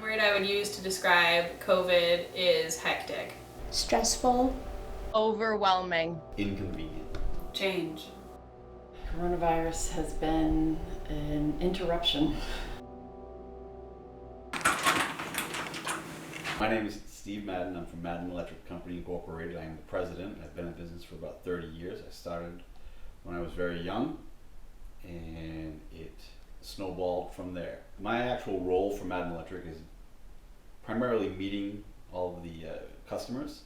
One word I would use to describe COVID is hectic. Stressful. Overwhelming. Inconvenient. Change. Coronavirus has been an interruption. My name is Steve Madden. I'm from Madden Electric Company Incorporated. I am the president. I've been in business for about 30 years. I started when I was very young, and it snowballed from there. My actual role for Madden Electric is primarily meeting all of the customers,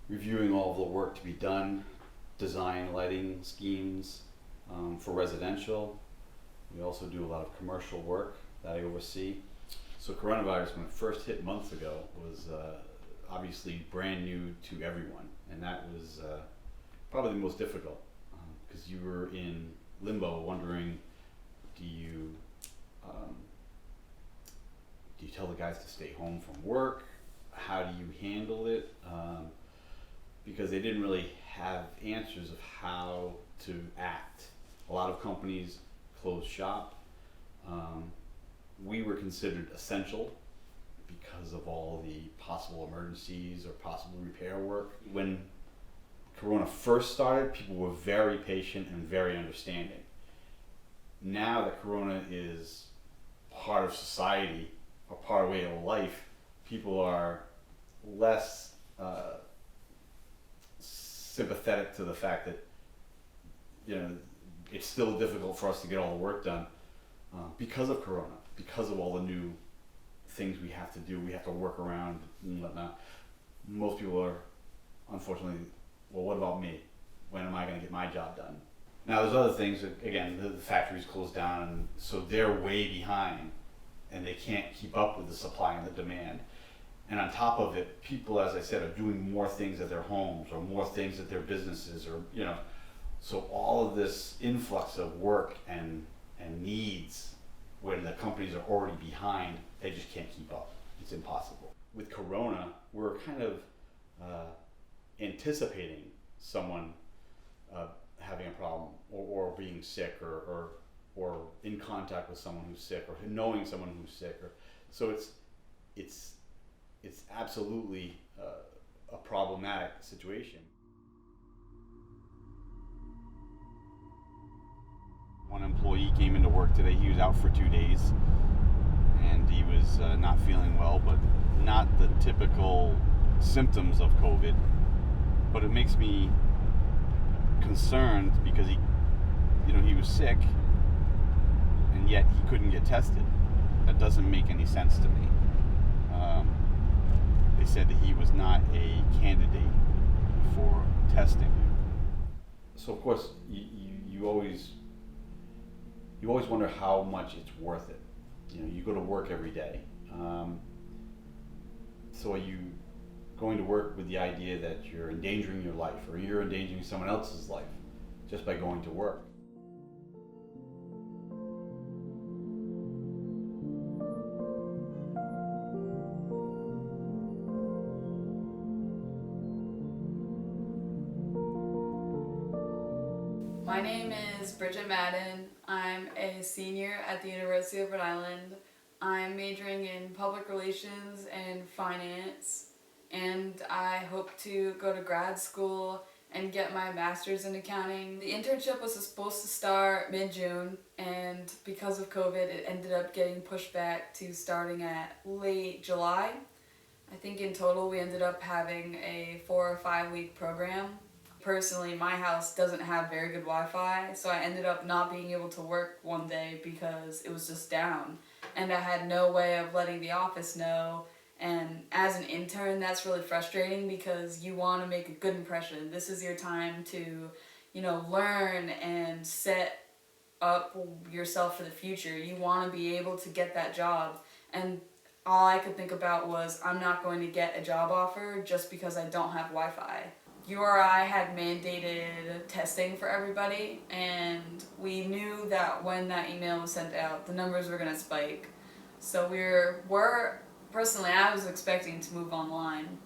reviewing all of the work to be done, design lighting schemes for residential. We also do a lot of commercial work that I oversee. So coronavirus, when it first hit months ago, was obviously brand new to everyone, and that was probably the most difficult because you were in limbo, wondering, do you tell the guys to stay home from work? How do you handle it? Because they didn't really have answers of how to act. A lot of companies closed shop. We were considered essential because of all the possible emergencies or possible repair work. When Corona first started, people were very patient and very understanding. Now that Corona is part of society, or part of way of life, people are less sympathetic to the fact that, it's still difficult for us to get all the work done because of Corona, because of all the new things we have to do. We have to work around and whatnot. Most people are, unfortunately, well, what about me? When am I going to get my job done? Now, there's other things. Again, the factories closed down, and so they're way behind, and they can't keep up with the supply and the demand. And on top of it, people, as I said, are doing more things at their homes or more things at their businesses, or so all of this influx of work and needs, when the companies are already behind, they just can't keep up. It's impossible. With Corona, we're kind of anticipating someone having a problem or being sick or in contact with someone who's sick or knowing someone who's sick. So it's absolutely a problematic situation. One employee came into work today. He was out for 2 days, and he was not feeling well, but not the typical symptoms of COVID. But it makes me concerned because he was sick, and yet he couldn't get tested. That doesn't make any sense to me. They said that he was not a candidate for testing. So of course, you always wonder how much it's worth it. You go to work every day. So are you going to work with the idea that you're endangering your life, or you're endangering someone else's life just by going to work? My name is Bridget Madden. I'm a senior at the University of Rhode Island. I'm majoring in public relations and finance, and I hope to go to grad school and get my master's in accounting. The internship was supposed to start mid-June, and because of COVID, it ended up getting pushed back to starting at late July. I think in total we ended up having a 4 or 5 week program. Personally, my house doesn't have very good Wi-Fi, so I ended up not being able to work one day because it was just down, and I had no way of letting the office know. And as an intern, that's really frustrating because you want to make a good impression. This is your time to, learn and set up yourself for the future. You want to be able to get that job, and all I could think about was, I'm not going to get a job offer just because I don't have Wi-Fi. URI had mandated testing for everybody, and we knew that when that email was sent out, the numbers were going to spike. So personally, I was expecting to move online.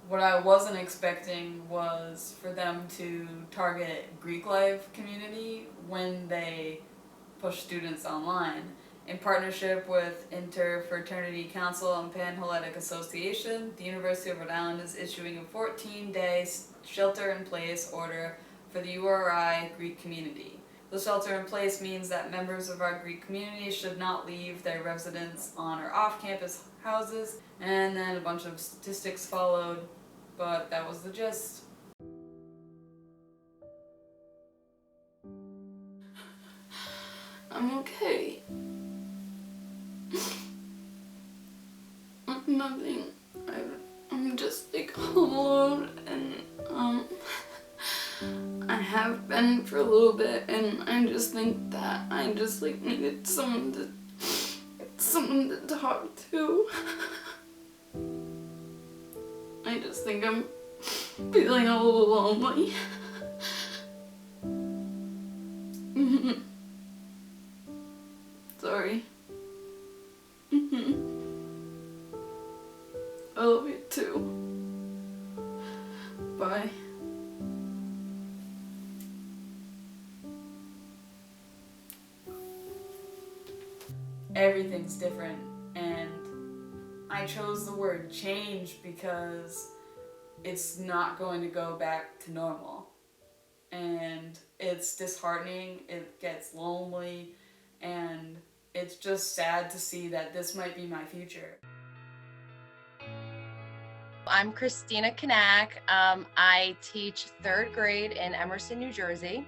What I wasn't expecting was for them to target Greek life community when they push students online. In partnership with Interfraternity Council and Panhellenic Association, the University of Rhode Island is issuing a 14-day shelter-in-place order for the URI Greek community. The shelter-in-place means that members of our Greek community should not leave their residence on or off-campus houses, and then a bunch of statistics followed, but that was the gist. I'm okay. Nothing. I'm just like home alone, and I have been for a little bit, and I just think that I just like needed someone to talk to. I just think I'm feeling a little lonely. Sorry. I love you too. Bye. Everything's different, and I chose the word change because it's not going to go back to normal. And it's disheartening, it gets lonely, and it's just sad to see that this might be my future. I'm Christina Kanak. I teach 3rd grade in Emerson, New Jersey.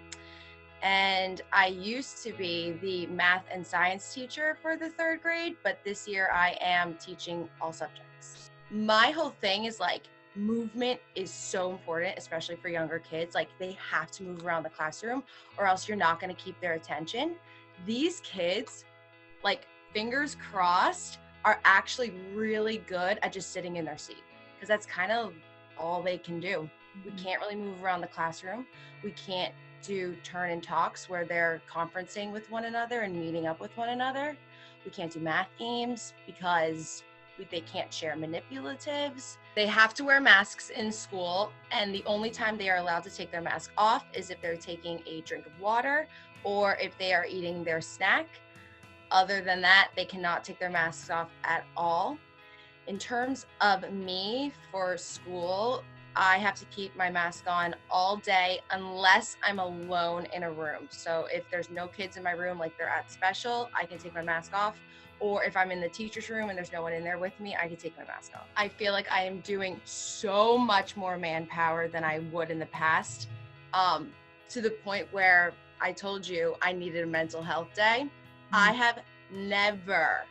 And I used to be the math and science teacher for the 3rd grade, but this year I am teaching all subjects. My whole thing is like, movement is so important, especially for younger kids. Like, they have to move around the classroom or else you're not going to keep their attention. These kids, like, fingers crossed, are actually really good at just sitting in their seat, because that's kind of all they can do. We can't really move around the classroom. We can't do turn and talks where they're conferencing with one another and meeting up with one another. We can't do math games because they can't share manipulatives. They have to wear masks in school, and the only time they are allowed to take their mask off is if they're taking a drink of water or if they are eating their snack. Other than that, they cannot take their masks off at all. In terms of me for school, I have to keep my mask on all day unless I'm alone in a room. So if there's no kids in my room, like they're at special, I can take my mask off. Or if I'm in the teacher's room and there's no one in there with me, I can take my mask off. I feel like I am doing so much more manpower than I would in the past, to the point where I told you I needed a mental health day. I have never,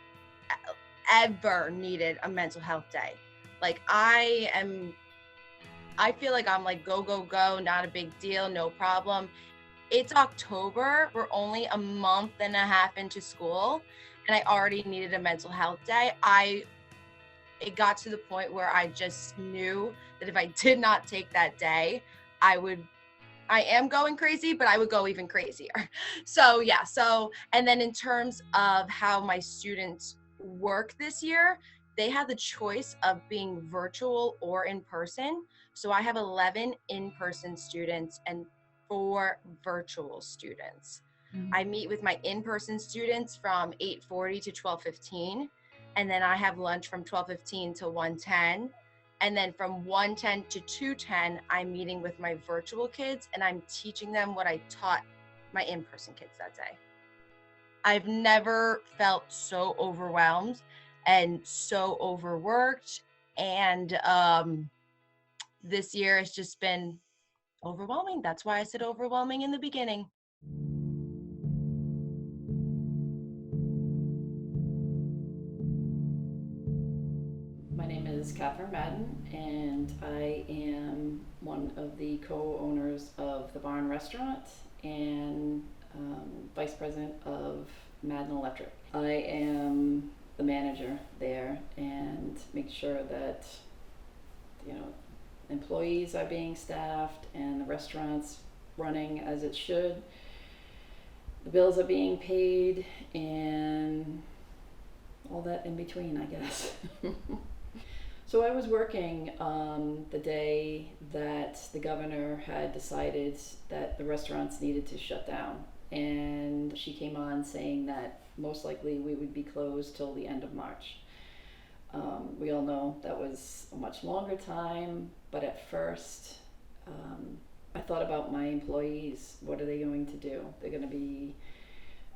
ever needed a mental health day. Like, I feel like I'm like, go, go, go, not a big deal, no problem. It's October, we're only a month and a half into school, and I already needed a mental health day. It got to the point where I just knew that if I did not take that day, I am going crazy, but I would go even crazier. So yeah, and then in terms of how my students work this year, they have the choice of being virtual or in person. So I have 11 in-person students and 4 virtual students. I meet with my in-person students from 8:40 to 12:15, and then I have lunch from 12:15 to 1:10. And then from 1:10 to 2:10, I'm meeting with my virtual kids, and I'm teaching them what I taught my in-person kids that day. I've never felt so overwhelmed and so overworked, and this year has just been overwhelming. That's why I said overwhelming in the beginning. My name is Catherine Madden, and I am one of the co-owners of the Barn Restaurant and vice president of Madden Electric. I am the manager there and make sure that, employees are being staffed and the restaurant's running as it should. The bills are being paid and all that in between, I guess. So I was working the day that the governor had decided that the restaurants needed to shut down, and she came on saying that most likely we would be closed till the end of March. We all know that was a much longer time, but at first, I thought about my employees. What are they going to do? They're going to be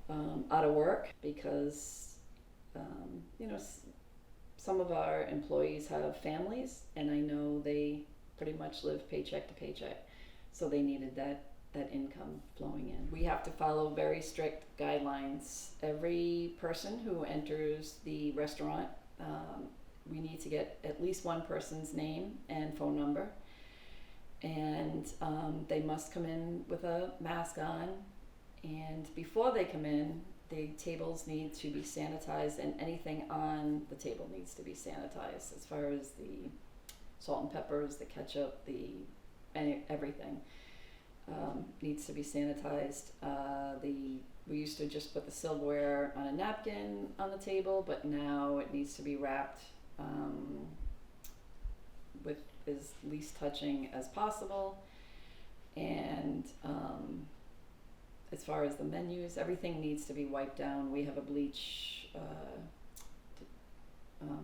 out of work because, some of our employees have families, and I know they pretty much live paycheck to paycheck. So they needed that income flowing in. We have to follow very strict guidelines. Every person who enters the restaurant, we need to get at least one person's name and phone number. And they must come in with a mask on. And before they come in, the tables need to be sanitized, and anything on the table needs to be sanitized, as far as the salt and peppers, the ketchup, everything needs to be sanitized. We used to just put the silverware on a napkin on the table, but now it needs to be wrapped with as least touching as possible. And as far as the menus, everything needs to be wiped down. We have a bleach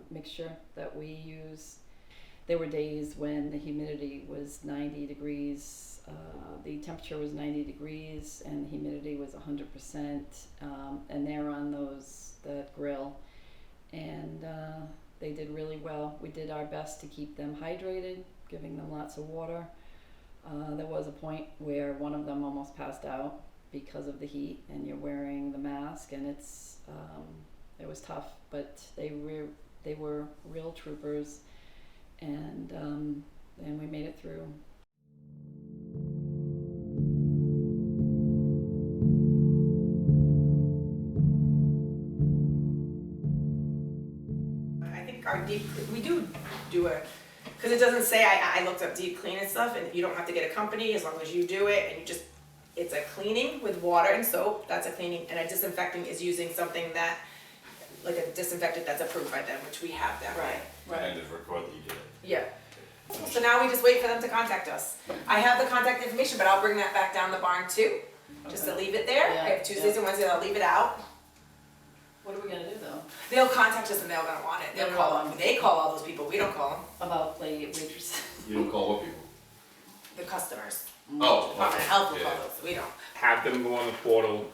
mixture that we use. There were days when the humidity was 90 degrees, the temperature was 90 degrees, and the humidity was 100%, and they're on that grill, and they did really well. We did our best to keep them hydrated, giving them lots of water. There was a point where one of them almost passed out because of the heat, and you're wearing the mask, and it was tough, but they were real troopers, and we made it through. I think we do it, because it doesn't say, I looked up deep clean and stuff, and you don't have to get a company as long as you do it, and it's a cleaning with water and soap, that's a cleaning, and a disinfecting is using something that, like a disinfectant that's approved by them, which we have that. Right. And just record that you did it. Yeah. So now we just wait for them to contact us. I have the contact information, but I'll bring that back down the barn too, just to leave it there. Yeah, I have Tuesdays and Wednesdays, I'll leave it out. What are we gonna do though? They'll contact us and they're gonna want it. They'll call them. They call all those people, we don't call them. About the waitresses? You don't call what people? The customers. Oh, Department of Health will call those, we don't. Have them go on the portal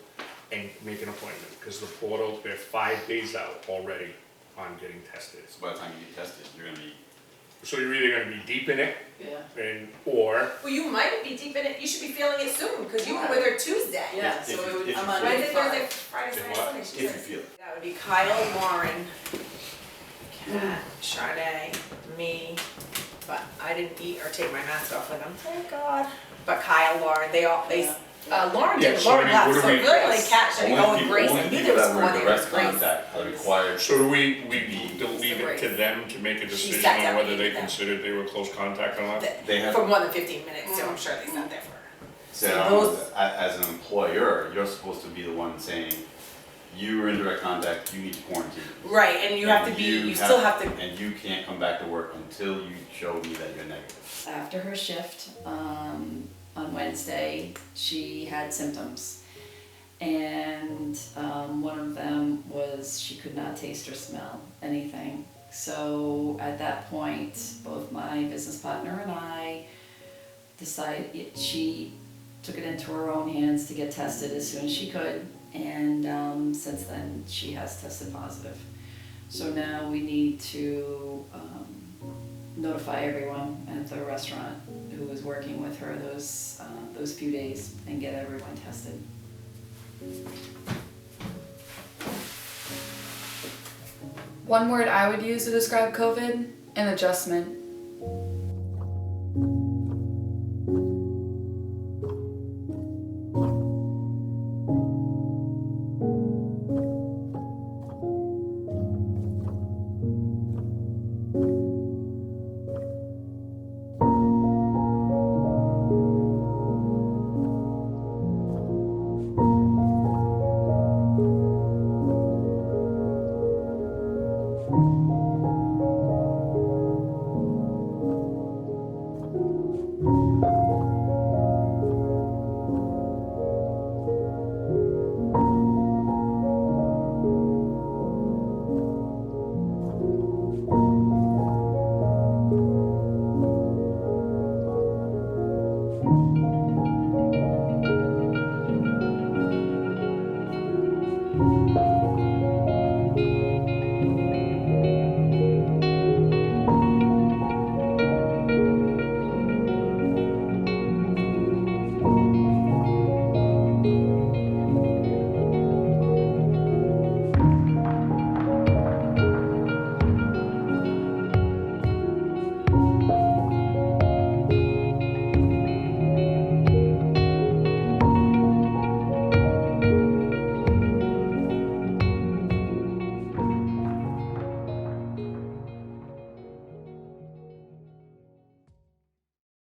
and make an appointment, because the portal, they're 5 days out already on getting tested. So by the time you get tested, you're gonna be. So you're either gonna be deep in it, Yeah. or Well, you might be deep in it, you should be feeling it soon, because you were with her Tuesday. Yeah, If so you- it would, if you I'm on feel- Wednesday, day Thursday, 5. Friday, Saturday, If Sunday, she If you said. feel it. That would be Kyle, Lauren, Kat, Sade, me, but I didn't eat or take my mask off with them, thank God. But Kyle, Lauren, Lauren Yeah, did, so Lauren I mean, left, what so do really we- like Kat should go with Grace, I Only knew people there was that were more in there direct with Grace. contact are required. so do we leave it to them to make a She decision sat on down whether and they ate them. considered they were close contact or not? They have- For more than 15 minutes, so I'm sure they sat there for. So those- as an employer, you're supposed to be the one saying, you were in direct contact, you need to quarantine. Right, and you have to And be, you still have to, And you can't come back to work until you show me that you're negative. After her shift on Wednesday, she had symptoms. And one of them was she could not taste or smell anything. So at that point, both my business partner and I decided she took it into her own hands to get tested as soon as she could. And since then, she has tested positive. So now we need to notify everyone at the restaurant who was working with her those few days and get everyone tested. One word I would use to describe COVID: an adjustment.